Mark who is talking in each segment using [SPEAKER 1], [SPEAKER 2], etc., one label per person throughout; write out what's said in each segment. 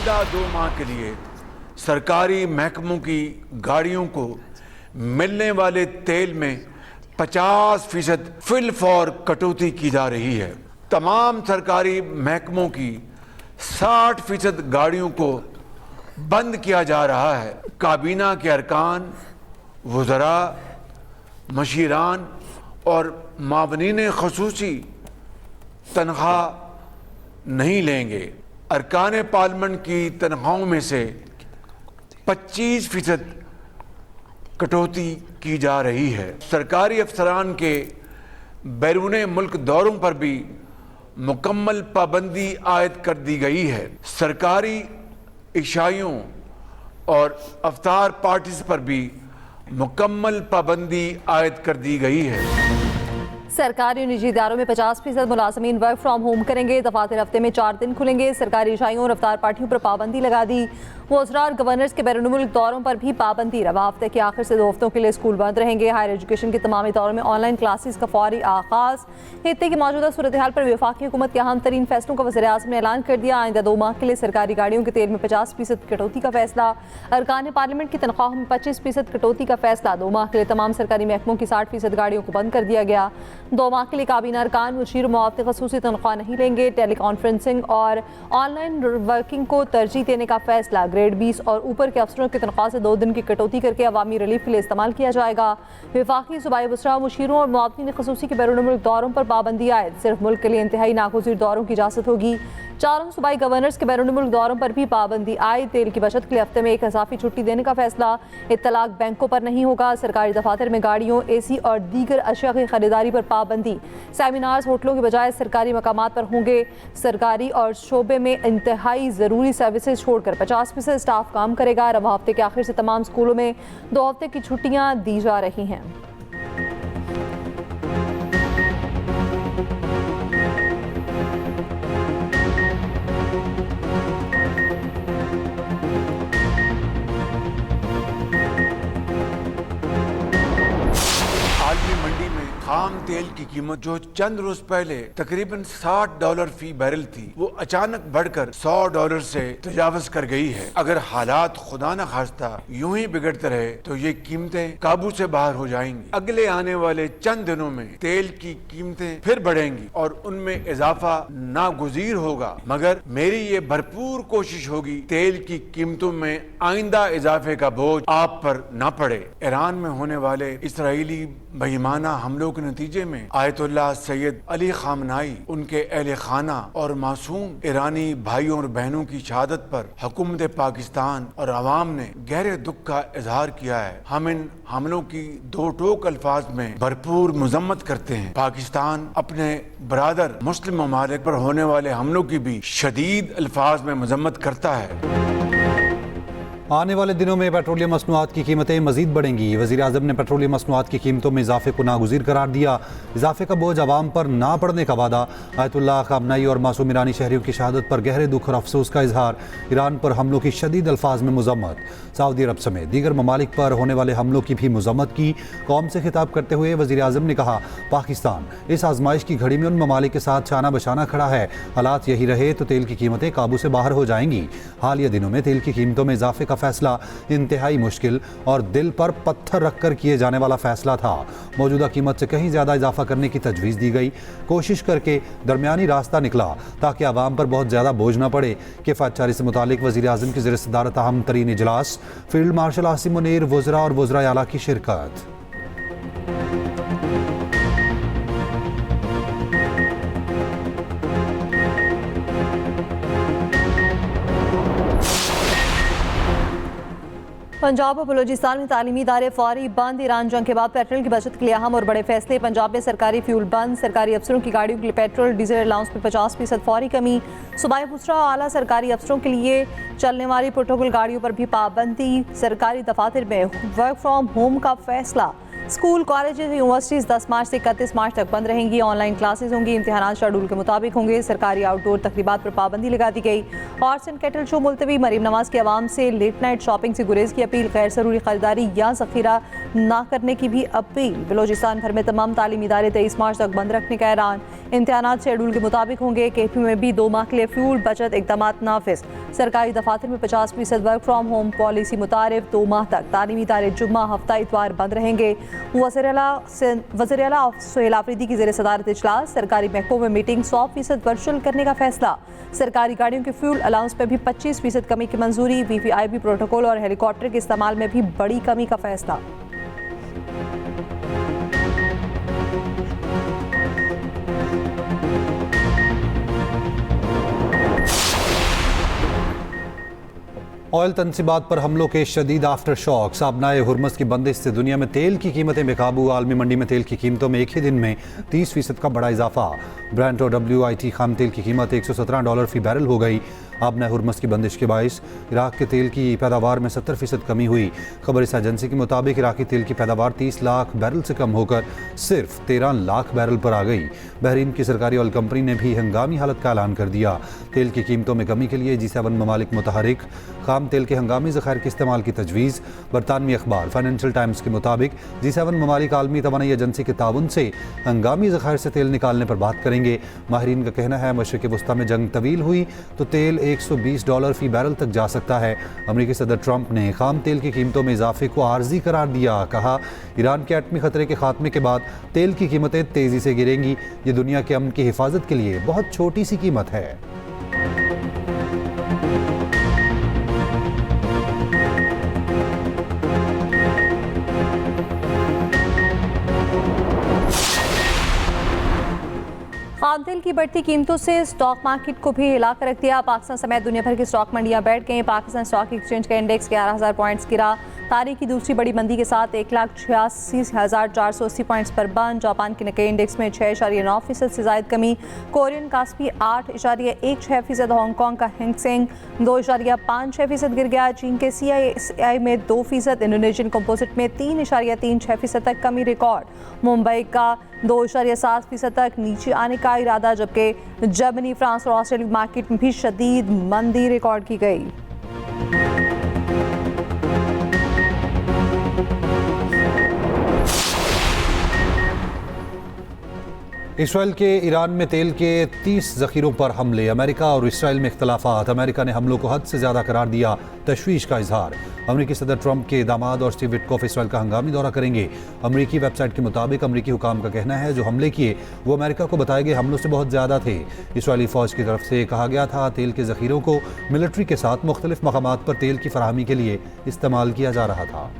[SPEAKER 1] आइंदा 2 माह के लिए सरकारी महकमों की गाड़ियों को मिलने वाले तेल में 50% फिल फॉर कटौती की जा रही है। तमाम सरकारी महकमों की 60% गाड़ियों को बंद किया जा रहा है। काबीना के अरकान, वज़रा, मशीरान और मावनीन ख़ुसूसी तनख्वाह नहीं लेंगे। अरकान पार्लियामेंट की तनख्वाहों में से 25% कटौती की जा रही है। सरकारी अफसरान के बैरून मुल्क दौरों पर भी मुकम्मल पाबंदी आयद कर दी गई है। सरकारी इशाइयों और अफ्तार पार्टीज पर भी मुकम्मल पाबंदी आयद कर दी गई है।
[SPEAKER 2] सरकारी और निजी इदारों में 50% मुलाजमीन वर्क फ्राम होम करेंगे। दफातर हफ्ते में 4 दिन खुलेंगे। सरकारी इशाइयों और अफ्तार पार्टियों पर पाबंदी लगा दी। वज़रा और गवर्नर्स के बैरून मुल्क दौरों पर भी पाबंदी। रवा हफ्ते के आखिर से 2 हफ्तों के लिए स्कूल बंद रहेंगे। हायर एजुकेशन के तमाम इदारों में ऑनलाइन क्लासेस का फौरी आगाज। खित्ते की मौजूदा सूरत हाल पर वफाकी हुकूमत के अहम तरीन फैसलों का वज़ीर-ए-आज़म ने ऐलान कर दिया। आइंदा 2 माह के लिए सरकारी गाड़ियों के तेल में 50% कटौती का फैसला। अरकान पार्लियामेंट की तनख्वाहों में 25% कटौती का फैसला। 2 माह के लिए तमाम सरकारी महकमों की 60% गाड़ियों को बंद कर दिया गया। 2 माह के लिए काबीना अरकान मुशीर मुआवते ख़ुसूसी तनख्वाह नहीं लेंगे। टेली कॉन्फ्रेंसिंग और ऑनलाइन वर्किंग को तरजीह देने का फैसला। ग्रेड 20 और ऊपर के अफसरों की तनख्वाह से 2 दिन की कटौती करके अवामी रिलीफ के लिए इस्तेमाल किया जाएगा। वफाकी सूबाई वज़रा, मुशीरों और मुआवतीन ख़ुसूसी के बैरून मुल्क दौरों पर पाबंदी आयद। सिर्फ मुल्क के लिए इंतहाई नागुज़ीर दौरों की इजाज़त होगी। 4 सूबाई गवर्नर्स के बैरून मुल्क दौरों पर भी पाबंदी आयद। तेल की बचत के लिए हफ्ते में 1 इजाफी छुट्टी देने का फैसला। इत्तलाक बैंकों पर नहीं होगा। सरकारी दफातर में गाड़ियों, AC और दीगर अशिया की खरीदारी पर पाबंदी। सेमिनार्स होटलों के बजाय सरकारी मकामात पर होंगे। सरकारी और शोबे में इंतहाई ज़रूरी सर्विसेज छोड़कर 50% स्टाफ काम करेगा। रवा हफ्ते के आखिर से तमाम स्कूलों में 2 हफ्ते की छुट्टियां दी जा रही हैं।
[SPEAKER 1] मंडी में खाम तेल की कीमत जो चंद रोज पहले तकरीबन $60 फी बैरल थी, वो अचानक बढ़कर $100 से तजावज कर गई है। अगर हालात खुदा न खास्ता यूं ही बिगड़ते रहे तो ये कीमतें काबू से बाहर हो जाएंगी। अगले आने वाले चंद दिनों में तेल की कीमतें फिर बढ़ेंगी और उनमें इजाफा नागुज़ीर होगा, मगर मेरी ये भरपूर कोशिश होगी तेल की कीमतों में आइंदा इजाफे का बोझ आप पर न पड़े। ईरान में होने वाले इसराइली बेईमाना हमलों के नतीजे में आयतुल्लाह सैयद अली खामनाई, उनके अहले खाना और मासूम ईरानी भाइयों और बहनों की शहादत पर हुकूमत पाकिस्तान और अवाम ने गहरे दुख का इजहार किया है। हम इन हमलों की 2 टोक अल्फाज में भरपूर मजम्मत करते हैं। पाकिस्तान अपने बरादर मुस्लिम ममालिक पर होने वाले हमलों की भी शदीद अल्फाज में मजम्मत करता है।
[SPEAKER 3] आने वाले दिनों में पेट्रोलियम मसनूआत की कीमतें मजीद बढ़ेंगी। वज़ीर-ए-आज़म ने पेट्रोलियम मसनूआत की कीमतों में इजाफे को नागुज़ीर करार दिया। इजाफे का बोझ आवाम पर ना पड़ने का वादा। आयतुल्लाह खामनाई और मासूम ईरानी शहरियों की शहादत पर गहरे दुख और अफसोस का इजहार। ईरान पर हमलों की शदीद अल्फाज में मजम्मत। सऊदी अरब समेत दीगर ममालिक पर होने वाले हमलों की भी मजम्मत की। कौम से खिताब करते हुए वज़ीर-ए-आज़म ने कहा, पाकिस्तान इस आजमाइश की घड़ी में उन ममालिक के साथ शाना बशाना खड़ा है। हालात यही रहे तो तेल की कीमतें काबू से बाहर हो जाएंगी। हालिया दिनों में तेल की कीमतों में इजाफे का फैसला इंतहाई मुश्किल और दिल पर पत्थर रखकर किए जाने वाला फैसला था। मौजूदा कीमत से कहीं ज़्यादा इजाफा करने की तजवीज़ दी गई। कोशिश करके दरमियानी रास्ता निकला ताकि आवाम पर बहुत ज़्यादा बोझ न पड़े। किफ़ायतचारी से मुतालिक वज़ीर-ए-आज़म की ज़ेर सदारत अहम तरीन इजलास। फील्ड मार्शल आसिम मुनीर, वज़रा और वज़रा आला की शिरकत।
[SPEAKER 2] पंजाब और बलूचिस्तान में तालीमी इदारे फौरी बंद। ईरान जंग के बाद पेट्रोल की बचत के लिए अहम और बड़े फैसले। पंजाब में सरकारी फ्यूल बंद। सरकारी अफसरों की गाड़ियों के लिए पेट्रोल डीजल अलाउंस में 50% फौरी कमी। सूबाई वज़रा आला सरकारी अफसरों के लिए चलने वाली प्रोटोकॉल गाड़ियों पर भी पाबंदी। सरकारी दफातर में वर्क फ्राम होम का फैसला। स्कूल, कॉलेजेस, यूनिवर्सिटीज़ 10 मार्च से 31 मार्च तक बंद रहेंगी। ऑनलाइन क्लासेस होंगी। इम्तिहानात शेड्यूल के मुताबिक होंगे। सरकारी आउटडोर तकरीबात पर पाबंदी लगा दी गई। हॉर्स एंड कैटल शो मुलतवी। मरीम नवाज की आवाम से लेट नाइट शॉपिंग से गुरेज की अपील। गैर ज़रूरी खरीदारी या ज़ख़ीरा ना करने की भी अपील। बलूचिस्तान भर में तमाम तालीमी इदारे 23 मार्च तक बंद रखने का ऐलान। इम्तिहानात शेड्यूल के मुताबिक होंगे। KP में भी 2 माह के लिए फ्यूल बचत इक़दामात नाफिज। सरकारी दफातर में 50% वर्क फ्राम होम पॉलिसी मुतारिफ 2 माह तक तालीमी इदारे जुम्मा हफ्ता इतवार बंद रहेंगे। वज़ीर आला सुहेल आफरीदी की ज़ेर सदारत इजलास। सरकारी महकमों में मीटिंग 100% वर्चुअल करने का फैसला। सरकारी गाड़ियों के फ्यूल अलाउंस पर भी 25% कमी की मंजूरी। VVIP प्रोटोकॉल और हेलीकॉप्टर के इस्तेमाल में भी बड़ी कमी का फैसला।
[SPEAKER 3] ऑयल तनसीबात पर हमलों के शदीद आफ्टर शॉक। साबनाए हुर्मस की बंदिश से दुनिया में तेल की कीमतें बेकाबू। आलमी मंडी में तेल की कीमतों में एक ही दिन में 30% का बड़ा इजाफा। ब्रेंट और WTI खाम तेल की कीमत $117 फी बैरल हो गई। आबना हुर्मस की बंदिश के बाइस इराक के तेल की पैदावार में 70% कमी हुई। खबर इस एजेंसी के मुताबिक इराकी तेल की पैदावार 30 लाख बैरल से कम होकर सिर्फ 13 लाख बैरल पर आ गई। बहरीन की सरकारी ऑयल कंपनी ने भी हंगामी हालत का ऐलान कर दिया। तेल की कीमतों में कमी के लिए G7 ममालिक मुतहरिक। खाम तेल के हंगामी ज़खायर के इस्तेमाल की तजवीज़। बरतानवी अखबार फाइनेंशियल टाइम्स के मुताबिक G7 ममालिक आलमी तवानाई एजेंसी के ताउन से हंगामी ज़खायर से तेल निकालने पर बात करेंगे। माहिरीन का कहना है मशरिक़ वस्ता में जंग तवील हुई तो तेल $120 फी बैरल तक जा सकता है। अमरीकी सदर ट्रंप ने खाम तेल की कीमतों में इजाफे को आर्जी करार दिया। कहा ईरान के एटमी खतरे के खात्मे के बाद तेल की कीमतें तेज़ी से गिरेंगी। ये दुनिया के अमन की हिफाजत के लिए बहुत छोटी सी कीमत है।
[SPEAKER 2] खाम तेल की बढ़ती कीमतों से स्टॉक मार्केट को भी हिला कर रख दिया। पाकिस्तान समेत दुनिया भर की स्टॉक मंडियां बैठ गईं। पाकिस्तान स्टॉक एक्सचेंज का इंडेक्स 11,000 पॉइंट्स गिरा। तारीख की दूसरी बड़ी मंदी के साथ 1,86,480 पॉइंट्स पर बंद। जापान के निक्केई इंडेक्स में 6.9% से ज़ायद कमी। कोरियन कास्पी 8.16%। हांगकांग का हैंग सेंग 2.56% गिर गया। चीन के CSI में 2%। इंडोनेशियन कंपोजिट में 3.36% तक कमी रिकॉर्ड। मुंबई का 2.7% तक नीचे आने का इरादा, जबकि जर्मनी, फ्रांस और ऑस्ट्रेलिया मार्केट में भी शदीद मंदी रिकॉर्ड की गई।
[SPEAKER 3] इसराइल के ईरान में तेल के 30 ज़ख़ीरों पर हमले। अमेरिका और इसराइल में इख्तलाफात। अमेरिका ने हमलों को हद से ज़्यादा करार दिया। तशवीश का इजहार। अमरीकी सदर ट्रंप के दामाद और स्टीव विटकॉफ इसराइल का हंगामी दौरा करेंगे। अमरीकी वेबसाइट के मुताबिक अमरीकी हुकाम का कहना है जो हमले किए वो अमेरिका को बताए गए हमलों से बहुत ज़्यादा थे। इसराइली फ़ौज की तरफ से कहा गया था तेल के ज़ख़ीरों को मिलिट्री के साथ मुख्तलिफ मकामात पर तेल की फराहमी के लिए इस्तेमाल किया जा रहा था।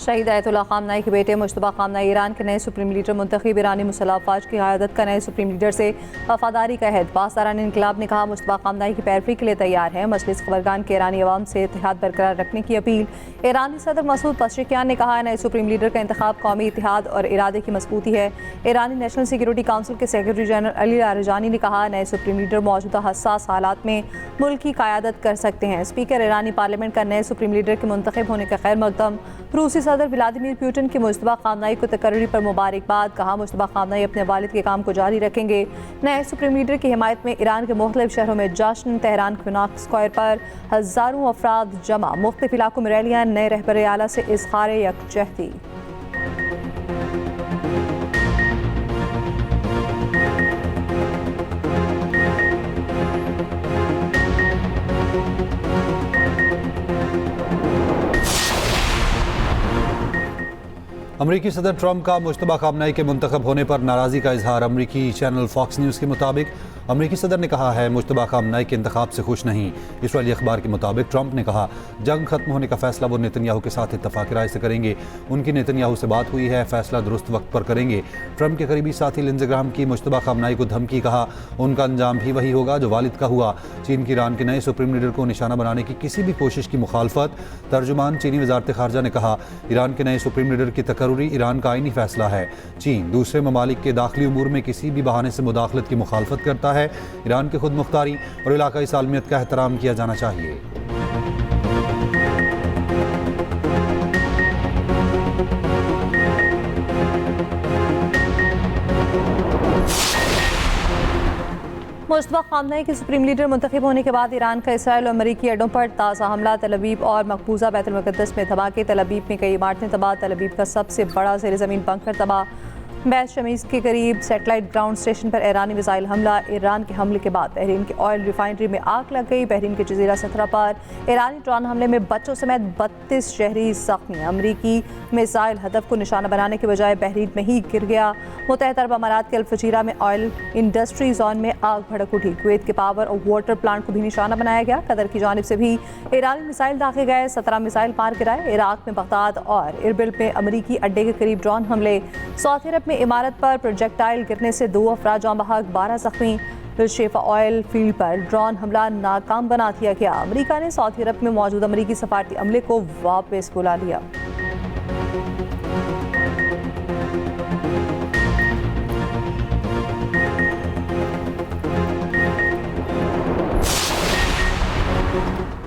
[SPEAKER 2] शहीद आयतुल्लाह खामनाई के बेटे मुश्तबा खामनाई ईरान के नए सुप्रीम लीडर मुंतखब। ईरानी मुसल्लह अफवाज की क़यादत का नए सुप्रीम लीडर से वफादारी का अहद। पासदारान इंकलाब ने कहा मुश्तबा खामनाई की पैरवी के लिए तैयार है। मजलिस खबरगान के ईरानी अवाम से इत्तेहाद बरकरार रखने की अपील। ईरानी सदर मसूद पज़ेश्कियान ने कहा नए सुप्रीम लीडर का इंतखाब कौमी इत्तेहाद और इरादे की मजबूती है। ईरानी नेशनल सिक्योरिटी काउंसिल के सेक्रेटरी जनरल अली लारिजानी ने कहा नए सुप्रीम लीडर मौजूदा हसास हालात में मुल्क की क़यादत कर सकते हैं। स्पीकर ईरानी पार्लियामेंट का नए सुप्रीम लीडर के मुंतखब होने का खैर मकदम। रूसी सदर व्लादिमीर पुतिन की मुश्तबा खामनाई को तकर्री पर मुबारकबाद। कहा मुश्तबा खामनाई अपने वालिद के काम को जारी रखेंगे। नए सुप्रीम लीडर की हिमायत में ईरान के मुख्तलिफ शहरों में जश्न। तेहरान क्विनाक स्क्वायर पर हज़ारों अफराद जमा। मुख्तलिफ इलाकों में रैलियां। नए रहबर आला से इज़हार यकजहती।
[SPEAKER 3] अमरीकी सदर ट्रंप का मुश्तबा खामनाई के मुंतखब होने पर नाराज़गी का इजहार। अमरीकी चैनल फॉक्स न्यूज़ के मुताबिक अमरीकी सदर ने कहा है मुश्तबा खामनाई के इंतखाब से खुश नहीं। इसराइली अखबार के मुताबिक ट्रंप ने कहा जंग खत्म होने का फैसला वो नेतन्याहू के साथ इत्तफाक राय से करेंगे। उनकी नेतन्याहू से बात हुई है, फैसला दुरुस्त वक्त पर करेंगे। ट्रंप के करीबी साथी लिंडसे ग्राहम की मुश्तबा खामनाई को धमकी। कहा उनका अंजाम भी वही होगा जो वालिद का हुआ। चीन की ईरान के नए सुप्रीम लीडर को निशाना बनाने की किसी भी कोशिश की मुखालफत। तर्जुमान चीनी वजारत खारजा ने कहा ईरान के नए सुप्रीम लीडर की तकर्री ईरान का आईनी फैसला है। चीन दूसरे ममालिक के दाखिली उमूर में किसी भी बहाने से मुदाखलत की मुखालफत करता है। ईरान खुद मुख्तारी और इलाकाई सालमियत का एहतराम किया जाना चाहिए।
[SPEAKER 2] मुस्तफा खामनेई के सुप्रीम लीडर मुंतखब होने के बाद ईरान का इसराइल और अमरीकी अड्डों पर ताज़ा हमला। तल अवीव और मकबूजा बैतुल मुक़द्दस में धमाके। तल अवीव में कई इमारतें तबाह। तल अवीव का सबसे बड़ा ज़ेर ज़मीन बंकर तबाह। बैत शमीस के करीब सेटेलाइट ग्राउंड स्टेशन पर ईरानी मिसाइल हमला। ईरान के हमले के बाद बहरीन के ऑयल रिफाइनरी में आग लग गई। बहरीन के जजीरा सथरा पर ईरानी ड्रोन हमले में बच्चों समेत 32 शहरी जख्मी। अमरीकी मिसाइल हदफ को निशाना बनाने के बजाय बहरीन में ही गिर गया। मुत्तहिदा अरब अमारात के अल-फजीरा में ऑयल इंडस्ट्री जोन में आग भड़क उठी। कुवैत के पावर और वाटर प्लांट को भी निशाना बनाया गया। कतर की जानिब से भी ईरानी मिसाइल दागे गए। 17 मिसाइल मार गिराए। इराक में बगदाद और इरबिल में अमरीकी अड्डे के करीब ड्रोन हमले। सऊदी अरब में इमारत पर प्रोजेक्टाइल गिरने से 2 अफराद जाँ बहक, 12 जख्मी। शेफा ऑयल फील्ड पर ड्रोन हमला नाकाम बना दिया गया। अमरीका ने सऊदी अरब में मौजूद अमरीकी सफारती अमले को वापस बुला लिया।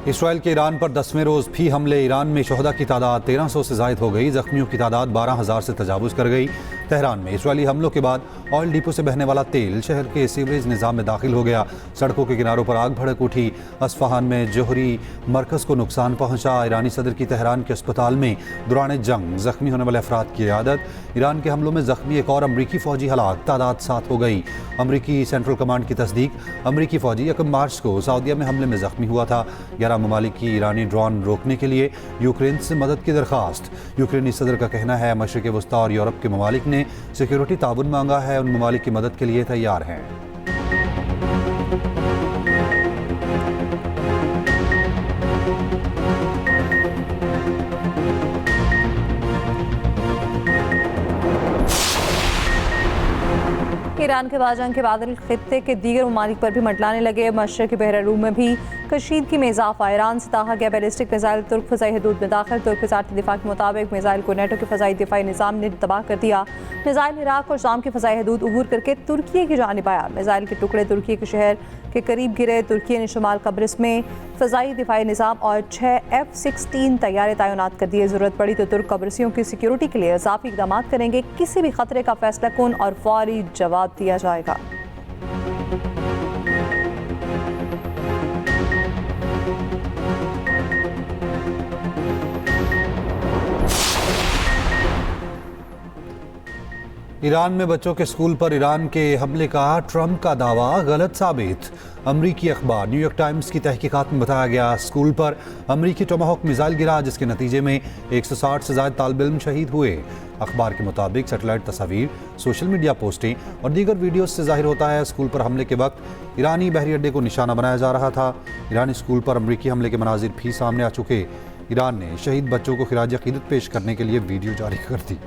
[SPEAKER 3] इसराइल के ईरान पर 10वें रोज़ भी हमले। ईरान में शहदा की तादाद 1300 से ज़ायद हो गई। ज़ख्मियों की तादाद 12,000 से तजावुज़ कर गई। तेहरान में इसराइली हमलों के बाद ऑयल डिपो से बहने वाला तेल शहर के सीवरेज निज़ाम में दाखिल हो गया। सड़कों के किनारों पर आग भड़क उठी। अस्फहान में जोहरी मरकज़ को नुकसान पहुंचा। ईरानी सदर की तेहरान के अस्पताल में दौरान जंग ज़ख्मी होने वाले अफराद की इयादत। ईरान के हमलों में ज़ख्मी एक और अमरीकी फ़ौजी हलाक, तादाद 7 हो गई। अमरीकी सेंट्रल कमांड की तस्दीक। अमरीकी फ़ौजी 1 मार्च को सऊदीया में हमले में ज़ख्मी हुआ था। 11 ममालिक की ईरानी ड्रोन रोकने के लिए यूक्रेन से मदद की दरख्वास्त। यूक्रेनी सदर का कहना है मशरिक़ वस्ता और यूरोप के ममालिक ने सिक्योरिटी ताउन मांगा है। उन ममालिक की मदद के लिए तैयार हैं।
[SPEAKER 2] ईरान के बाजंग के बादल खित्ते के दीगर ममालिक पर भी मंडलाने लगे। मशरक़ी बहर रूम में भी कशीदगी में इजाफा। ईरान से दागा गया बैलिस्टिक मिसाइल तुर्क फ़ज़ाई हदूद में दाखिल। तुर्क वज़ारत दिफ़ा के मुताबिक मिसाइल को नेटो के फ़ज़ाई दिफ़ाई निज़ाम ने तबाह कर दिया। मिसाइल इराक और शाम की फ़ज़ाई हदूद अबूर करके तुर्की की जानिब आया। मिसाइल के टुकड़े तुर्की के शहर के करीब गिरे। तुर्की ने शुमाल कब्रिस में फ़ज़ाई दिफ़ाई निज़ाम और 6 F-16 तैयारे तैनात कर दिए। ज़रूरत पड़ी तो तुर्क कब्रिसियों की सिक्योरिटी के लिए इजाफी इक़दाम करेंगे। किसी भी खतरे का फैसला कौन और फौरी जवाब दिया जाएगा।
[SPEAKER 3] ईरान में बच्चों के स्कूल पर ईरान के हमले का ट्रंप का दावा गलत साबित। अमरीकी अखबार न्यूयॉर्क टाइम्स की तहकीकात में बताया गया स्कूल पर अमरीकी टोमाहोक मिसाइल गिरा, जिसके नतीजे में 160 से ज़ायद तालिब इल्म शहीद हुए। अखबार के मुताबिक सेटेलाइट तस्वीर, सोशल मीडिया पोस्टें और दीगर वीडियो से जाहिर होता है स्कूल पर हमले के वक्त ईरानी बहरी अड्डे को निशाना बनाया जा रहा था। ईरानी स्कूल पर अमरीकी हमले के मनाजिर भी सामने आ चुके। ईरान ने शहीद बच्चों को खिराज अकीदत पेश करने के लिए वीडियो जारी कर दी।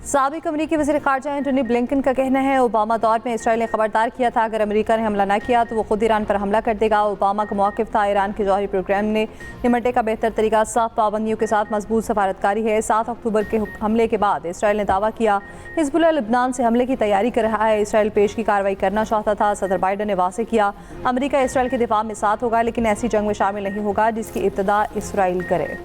[SPEAKER 2] साबिक अमरीकी वज़ीर ख़ारजा एंटनी ब्लिंकन का कहना है ओबामा दौर में इसराइल ने खबरदार किया था अगर अमेरिका ने हमला न किया तो वो खुद ईरान पर हमला कर देगा। ओबामा का मौक़िफ़ था ईरान के जौहरी प्रोग्राम ने निमटने का बेहतर तरीका सख्त पाबंदियों के साथ मजबूत सफारतकारी है। 7 अक्टूबर के हमले के बाद इसराइल ने दावा किया हिज़्बुल्लाह लबनान से हमले की तैयारी कर रहा है। इसराइल पेश की कार्रवाई करना चाहता था। सदर बाइडन ने वाज़ेह किया अमरीका इसराइल के दिफा में साथ होगा, लेकिन ऐसी जंग में शामिल नहीं होगा जिसकी इब्तिदा इसराइल करे।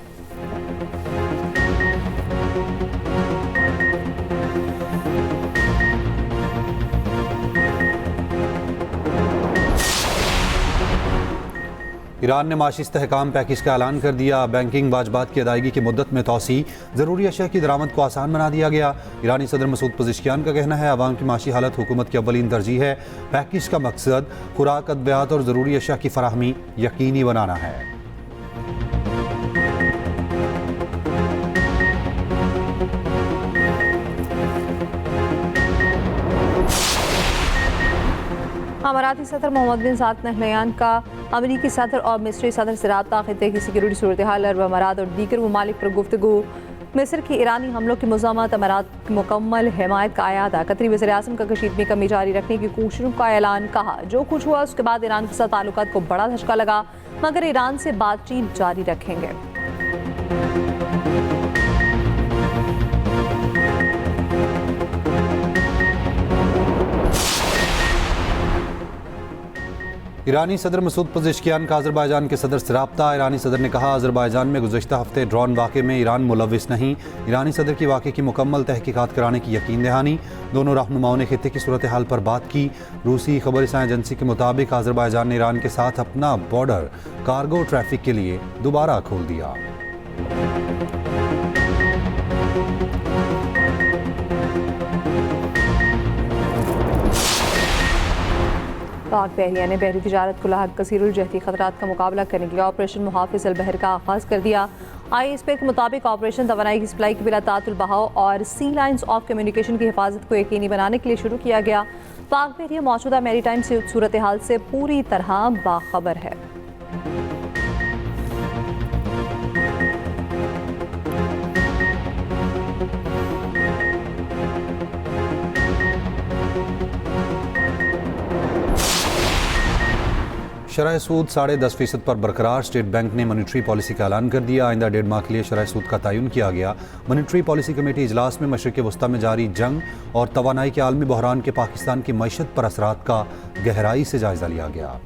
[SPEAKER 3] ईरान ने माशी इस्तेहकाम पैकेज का ऐलान कर दिया। बैंकिंग वाजबात की अदायगी की मुद्दत में तोसी, ज़रूरी अशिया की दरामद को आसान बना दिया गया। ईरानी सदर मसूद पज़ेश्कियान का कहना है अवाम की माशी हालत हुकूमत की अव्वलीन तरजीह है। पैकेज का मकसद खुराक, अद्वियात और ज़रूरी अशिया की फराहमी यकीनी बनाना है।
[SPEAKER 2] अमाराती सदर मोहम्मद बिन साद नहयान का अमरीकी सदर और मिस्री सदर से रब्ता, खित्ते की सिक्योरिटी सूरत हाल, अरब अमारात और दीगर ममालिक पर गुफ्तगू। मिस्र की ईरानी हमलों की मज़ामत, अमारात की मुकम्मल हिमायत का आयादा। कतरी वज़ीर आज़म का कशीद में कमी जारी रखने की कोशिशों का ऐलान। कहा जो कुछ हुआ उसके बाद ईरान के साथ ताल्लुकात को बड़ा धचका लगा, मगर ईरान से बातचीत जारी रखेंगे।
[SPEAKER 3] ईरानी सदर मसूद पज़ेश्कियान का अज़रबाईजान के सदर से रब्ता। ईरानी सदर ने कहा, अज़रबाईजान में गुज़श्ता हफ्ते ड्रोन वाक़े में ईरान मुलविस नहीं। ईरानी सदर की वाक़े की मुकम्मल तहकीकात कराने की यकीन दहानी। दोनों रहनुमाओं ने खित्ते की सूरत हाल पर बात की। रूसी खबरसां एजेंसी के मुताबिक अज़रबाईजान ने ईरान के साथ अपना बॉर्डर कार्गो ट्रैफिक के लिए दोबारा खोल दिया।
[SPEAKER 2] पाक बहरिया ने बहरी तिजारत को लाहक कसीरुल जहती खतरात का मुकाबला करने के लिए ऑपरेशन मुहाफिज अल बहर का आगाज़ कर दिया। ISP के मुताबिक ऑपरेशन तवानाई की सप्लाई के बिला तातुल बहाव और सी लाइन्स ऑफ कम्युनिकेशन की हिफाजत को यकीनी बनाने के लिए शुरू किया गया। पाक बहरिया मौजूदा मैरीटाइम सूरत हाल से पूरी तरह बाखबर है।
[SPEAKER 3] शरह सूद 10.5% पर बरकरार। स्टेट बैंक ने मॉनिटरी पॉलिसी का ऐलान कर दिया। आइंदा 1.5 माह के लिए शरह सूद का तयन किया गया। मॉनिटरी पॉलिसी कमेटी इजलास में मशरिक़ वस्ता में जारी जंग और तवानाई के आलमी बहरान के पाकिस्तान की मईशत पर असरात का गहराई से जायजा लिया गया।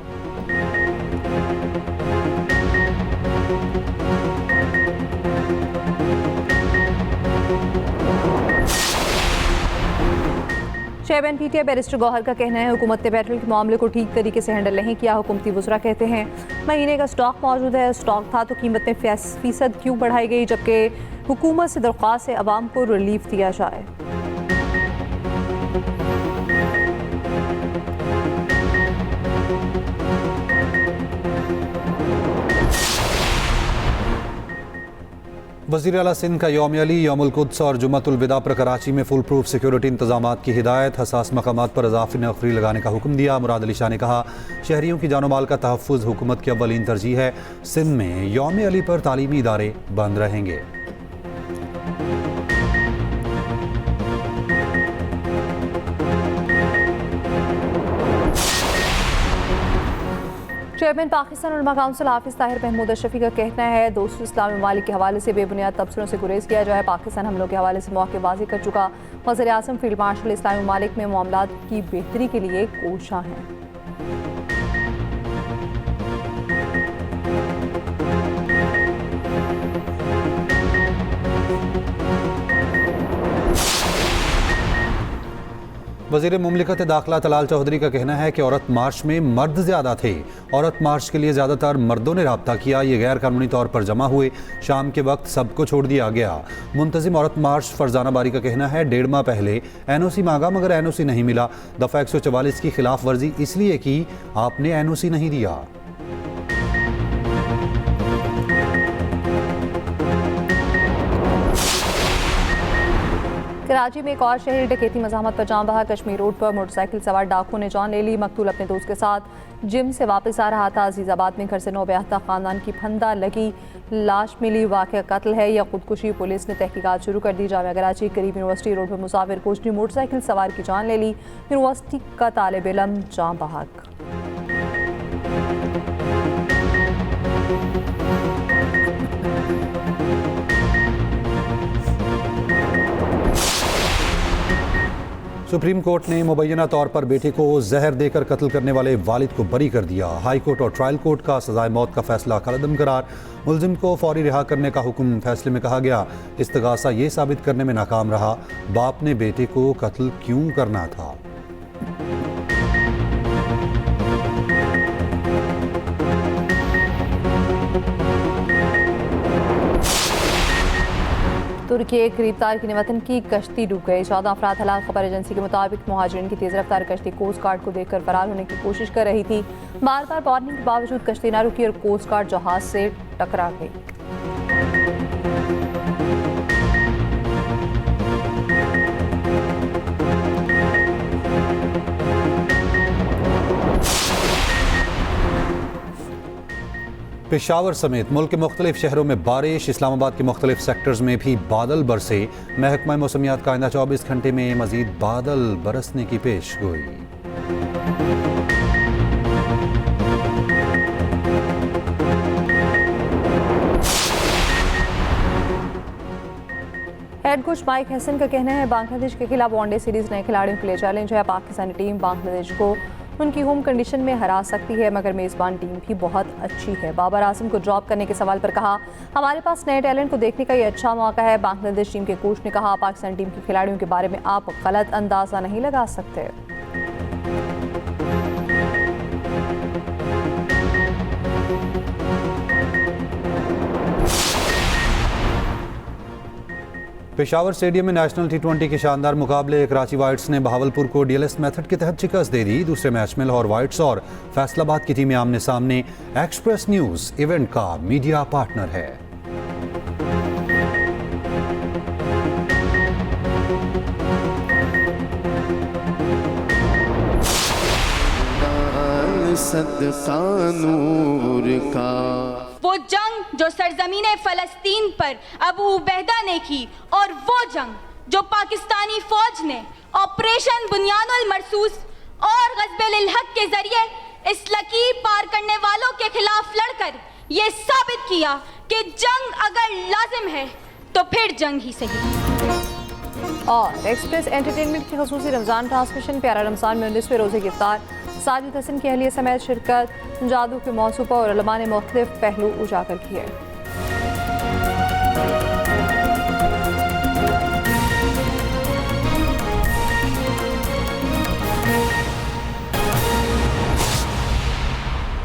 [SPEAKER 2] चेयरमैन PTI बैरिस्टर गौहर का कहना है, हुकूमत ने पेट्रोल के मामले को ठीक तरीके से हैंडल नहीं किया। हुकूमती वज़रा कहते हैं, महीने का स्टॉक मौजूद है, स्टॉक था तो कीमत में फीसद क्यों बढ़ाई गई, जबकि हुकूमत से दरख्वास्त है अवाम को रिलीफ दिया जाए।
[SPEAKER 3] वज़ीर आला सिंध का यौम अली, यौमुल कुद्स और जुम्मतुल विदा पर कराची में फुल प्रूफ सिक्योरिटी इंतजामात की हिदायत। हसास मकामात पर इजाफी नफरी लगाने का हुक्म दिया। मुराद अली शाह ने कहा, शहरियों की जानो माल का तहफ़्फ़ुज़ हुकूमत की अव्वलीन तरजीह है। सिंध में यौम अली पर तालीमी इदारे बंद रहेंगे।
[SPEAKER 2] चेयरमैन पाकिस्तान उलमा काउंसिल हाफिज ताहिर महमूद अशरफी का कहना है, दोस्तों इस्लामी ममालिक के हवाले से बेबुनियाद तबसरों से गुरेज किया जाए। पाकिस्तान हमलों के हवाले से मौके वाज़ेह कर चुका। वज़ीर आज़म फील्ड मार्शल इस्लामी ममालिक में मामलात की बेहतरी के लिए कोशां हैं।
[SPEAKER 3] वज़ीर मुमलिकत दाखिला तलाल चौधरी का कहना है कि औरत मार्च में मर्द ज़्यादा थे। औरत मार्च के लिए ज़्यादातर मर्दों ने रब्ता किया। ये गैर कानूनी तौर पर जमा हुए। शाम के वक्त सबको छोड़ दिया गया। मुंतज़िम औरत मार्च फरजाना बारी का कहना है, 1.5 माह पहले NOC मांगा मगर NOC नहीं मिला। दफ़ा 144 की खिलाफ वर्जी इसलिए की आपने NOC नहीं दिया।
[SPEAKER 2] कराची में एक और शहरी डकैती मज़ाहमत पर जाम बहा। कश्मीर रोड पर मोटरसाइकिल सवार डाकुओं ने जान ले ली। मकतूल अपने दोस्त के साथ जिम से वापस आ रहा था। अजीज़ाबाद में घर से नौब्याहता ख़ानदान की फंदा लगी लाश मिली। वाक़या कत्ल है या खुदकुशी, पुलिस ने तहकीकात शुरू कर दी। जामिया कराची करीब यूनिवर्सिटी रोड पर मुसाफिर कोच ने मोटरसाइकिल सवार की जान ले ली। यूनिवर्सिटी का तालिब इल्म जाम बहक।
[SPEAKER 3] सुप्रीम कोर्ट ने मुबैना तौर पर बेटे को जहर देकर कत्ल करने वाले वालिद को बरी कर दिया। हाई कोर्ट और ट्रायल कोर्ट का सजाए मौत का फैसला कलअदम करार। मुलजिम को फौरी रिहा करने का हुक्म। फैसले में कहा गया, इस्तगासा ये साबित करने में नाकाम रहा बाप ने बेटे को कत्ल क्यों करना था।
[SPEAKER 2] तुर्की एक गिरफ्तार की वतन की कश्ती डूब गई। 14 अफराद हलाक। खबर एजेंसी के मुताबिक मुहाजिरीन की तेज रफ्तार कश्ती कोस्ट गार्ड को देखकर फरार होने की कोशिश कर रही थी। बार बार वार्निंग के बावजूद कश्ती न रुकी और कोस्ट गार्ड जहाज से टकरा गई।
[SPEAKER 3] पेशावर समेत मुल्क के मुख्तलिफ शहरों में बारिश। इस्लामाबाद के मुख्तलिफ सेक्टर्स में भी बादल बरसे। महकमा मौसमियात का आइंदा 24 घंटे में मजीद बादल बरसने की पेश गोई।
[SPEAKER 2] हेड कोच माइक हसन का कहना है, बांग्लादेश के खिलाफ वनडे सीरीज नए खिलाड़ियों के लिए चैलेंज है। पाकिस्तानी टीम बांग्लादेश को उनकी होम कंडीशन में हरा सकती है, मगर मेज़बान टीम भी बहुत अच्छी है। बाबर आजम को ड्रॉप करने के सवाल पर कहा, हमारे पास नए टैलेंट को देखने का ये अच्छा मौका है। बांग्लादेश टीम के कोच ने कहा, पाकिस्तान टीम के खिलाड़ियों के बारे में आप गलत अंदाजा नहीं लगा सकते।
[SPEAKER 3] पेशावर स्टेडियम में नेशनल T20 के शानदार मुकाबले कराची वाइट्स ने बहावलपुर को DLS मेथड के तहत शिकस्त दे दी। दूसरे मैच में लाहौर वाइट्स और फैसलाबाद की टीमें आमने सामने। एक्सप्रेस न्यूज इवेंट का मीडिया पार्टनर है।
[SPEAKER 4] सदका नूर का
[SPEAKER 5] वो जंग जो सरजमीने फलस्तीन पर अबू उबैदा ने की, और वो जंग जो पाकिस्तानी फौज ने ऑपरेशन बुनियानुल मरसूस और गज़बे हक के जरिए इस लकीर पार करने वालों के खिलाफ लड़कर ये साबित किया कि जंग अगर लाजिम है तो फिर जंग ही सही।
[SPEAKER 2] और एक्सप्रेस एंटरटेनमेंट की खसूसी रमज़ान ट्रांसमिशन प्यारा रमज़ान में 19वें रोज़े की इफ्तार, साजिद हसन की अहलिया समेत शिरकत, जादू के मौसूफ़ा और उलमा ने मुख्तलिफ पहलू उजागर किए।